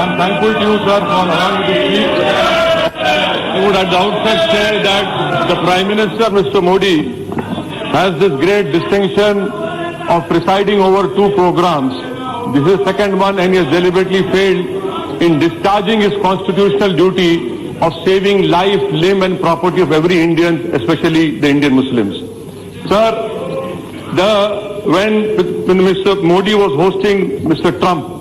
am thankful to you, sir, for allowing me to speak. I would at the outset say that the Prime Minister, Mr. Modi, has this great distinction of presiding over two programs. This is the second one, and he has deliberately failed in discharging his constitutional duty of saving life, limb and property of every Indian, especially the Indian Muslims. Sir, when Mr. Modi was hosting Mr. Trump,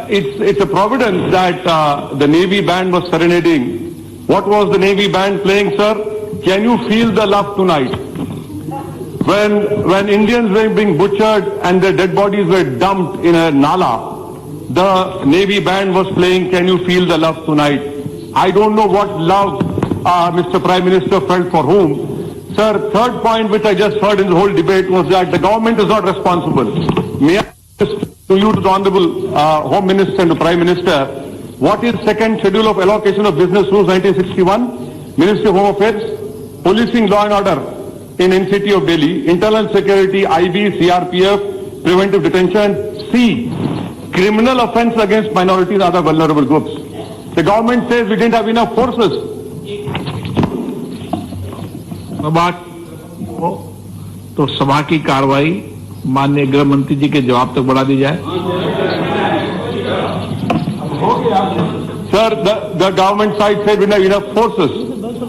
it's a providence that the Navy band was serenading. What was the Navy band playing, sir? Can you feel the love tonight? When Indians were being butchered and their dead bodies were dumped in a nala, the Navy band was playing Can You Feel the Love Tonight? I don't know what love Mr. Prime Minister felt for whom. Sir, third point which I just heard in the whole debate was that the government is not responsible. May I ask to you, to the Honorable Home Minister and the Prime Minister, what is second schedule of allocation of business rules 1961? Ministry of Home Affairs, policing law and order in NCT of Delhi, internal security, IB, CRPF, preventive detention. C, criminal offence against minorities and other vulnerable groups. The government says we didn't have enough forces. तो सभा की कार्रवाई माननीय गृह मंत्री जी के जवाब तक बढ़ा दी जाए. Sir, the government side said we don't have enough forces.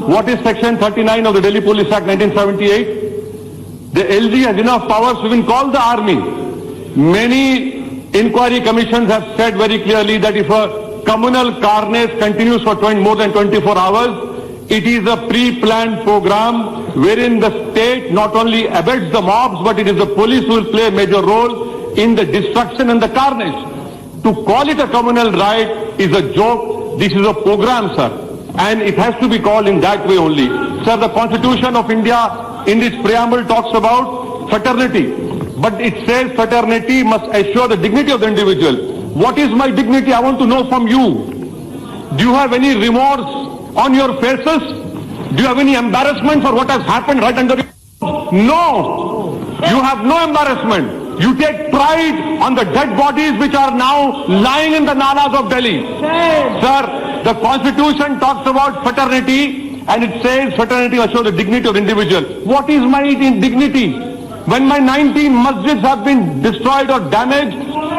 What is Section 39 of the Delhi Police Act 1978? The LG has enough powers to even call the army. Many inquiry commissions have said very clearly that if a communal carnage continues for more than 24 hours, it is a pre-planned program wherein the state not only abets the mobs, but it is the police who will play a major role in the destruction and the carnage. To call it a communal riot is a joke. This is a program, sir. And it has to be called in that way only. Sir, the Constitution of India in its preamble talks about fraternity. But it says fraternity must assure the dignity of the individual. What is my dignity? I want to know from you. Do you have any remorse on your faces? Do you have any embarrassment for what has happened right under you? No! You have no embarrassment. You take pride on the dead bodies which are now lying in the nalas of Delhi. Sir, the Constitution talks about fraternity and it says fraternity must show the dignity of the individual. What is my dignity? When my 19 masjids have been destroyed or damaged,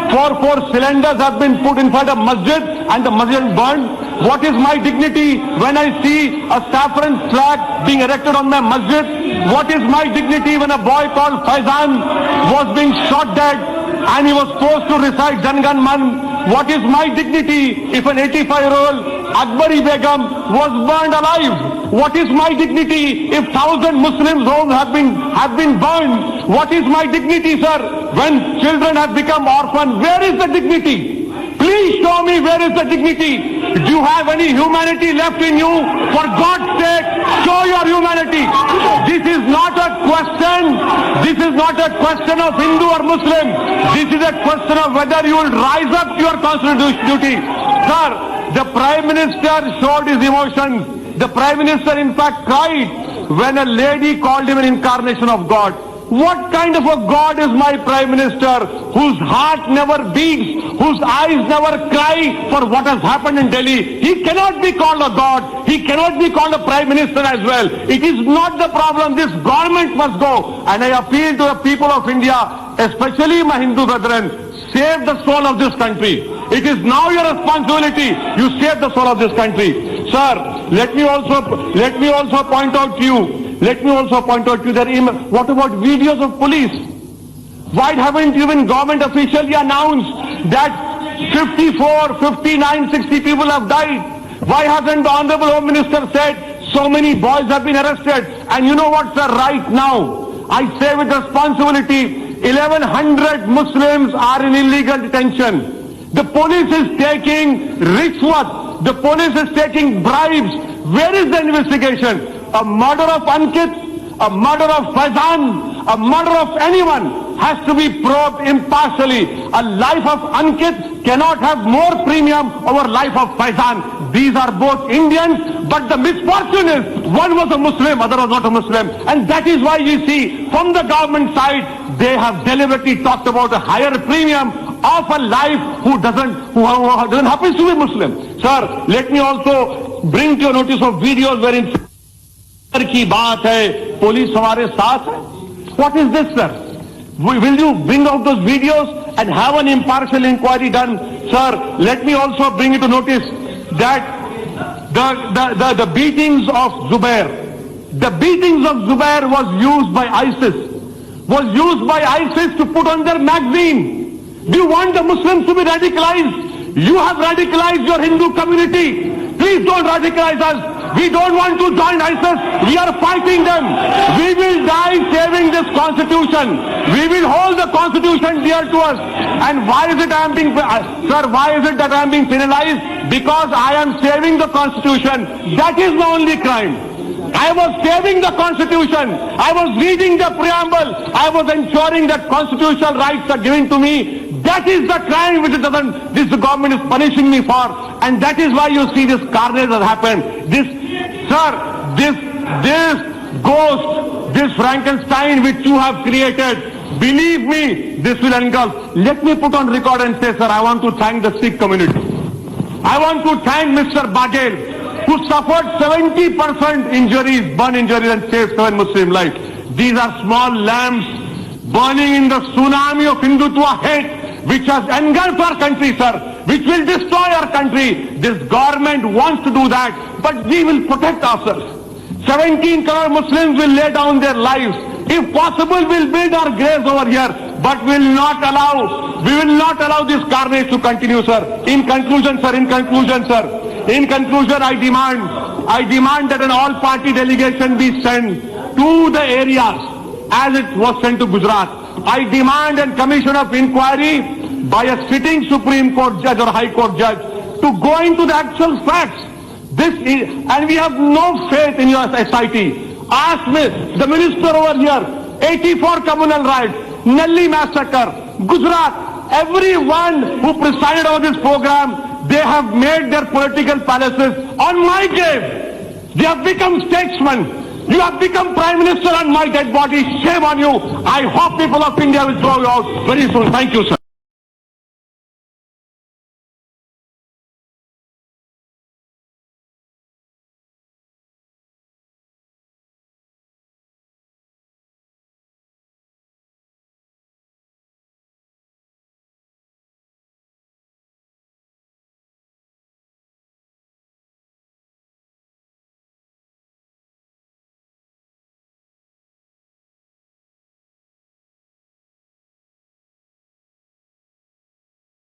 four cylinders have been put inside a masjid and the masjid is burned. What is my dignity when I see a saffron flag being erected on my masjid? What is my dignity when a boy called Faizan was being shot dead and he was forced to recite Jan Gan Man? What is my dignity if an 85-year-old Akbari Begum was burned alive? What is my dignity if 1,000 Muslims' homes have been burned? What is my dignity, sir, when children have become orphans? Where is the dignity? Please show me where is the dignity. Do you have any humanity left in you? For God's sake, show your humanity. This is not a question. This is not a question of Hindu or Muslim. This is a question of whether you will rise up to your constitutional duty. Sir, the Prime Minister showed his emotions. The Prime Minister in fact cried when a lady called him an incarnation of God. What kind of a God is my Prime Minister whose heart never beats, whose eyes never cry for what has happened in Delhi? He cannot be called a God. He cannot be called a Prime Minister as well. It is not the problem. This government must go. And I appeal to the people of India, especially my Hindu brethren, save the soul of this country. It is now your responsibility. You save the soul of this country. Sir, let me also point out to you. That what about videos of police? Why haven't even government officially announced that 54, 59, 60 people have died? Why hasn't the Honorable Home Minister said so many boys have been arrested? And you know what, sir, right now, I say with responsibility, 1,100 Muslims are in illegal detention. The police is taking rishwat. The police is taking bribes. Where is the investigation? A murder of Ankit, a murder of Faizan, a murder of anyone has to be probed impartially. A life of Ankit cannot have more premium over life of Faizan. These are both Indians, but the misfortune is one was a Muslim, other was not a Muslim. And that is why we see from the government side, they have deliberately talked about a higher premium of a life who doesn't happen to be Muslim. Sir, let me also bring to your notice of videos wherein की बात है, police हमारे साथ है. What is this, sir? Will you bring out those videos and have an impartial inquiry done? Sir, let me also bring you to notice that the beatings of Zubair was used by ISIS to put on their magazine. Do you want the Muslims to be radicalized? You have radicalized your Hindu community. Please don't radicalize us. We don't want to join ISIS. We are fighting them. We will die saving this constitution. We will hold the constitution dear to us. And why is it I am being, sir, why is it that I am being penalized? Because I am saving the constitution. That is the only crime. I was saving the constitution. I was reading the preamble. I was ensuring that constitutional rights are given to me. That is the crime which this government is punishing me for. And that is why you see this carnage has happened. This ghost, this Frankenstein which you have created, believe me, this will engulf. Let me put on record and say, sir, I want to thank the Sikh community. I want to thank Mr. Badel, who suffered 70% injuries, burn injuries, and saved 7 Muslim lives. These are small lamps burning in the tsunami of Hindutva hate, which has engulfed our country, sir, which will destroy our country. This government wants to do that, but we will protect ourselves. 17 crore Muslims will lay down their lives. If possible, we'll build our graves over here, but we will not allow this carnage to continue, sir. In conclusion, I demand that an all-party delegation be sent to the areas as it was sent to Gujarat. I demand a commission of inquiry by a sitting Supreme Court judge or High Court judge to go into the actual facts. And we have no faith in your SIT. Ask me, the minister over here, 84 communal riots, Nelli massacre, Gujarat, everyone who presided over this program, they have made their political palaces on my grave. They have become statesmen. You have become Prime Minister on my dead body. Shame on you. I hope people of India will throw you out very soon. Thank you, sir.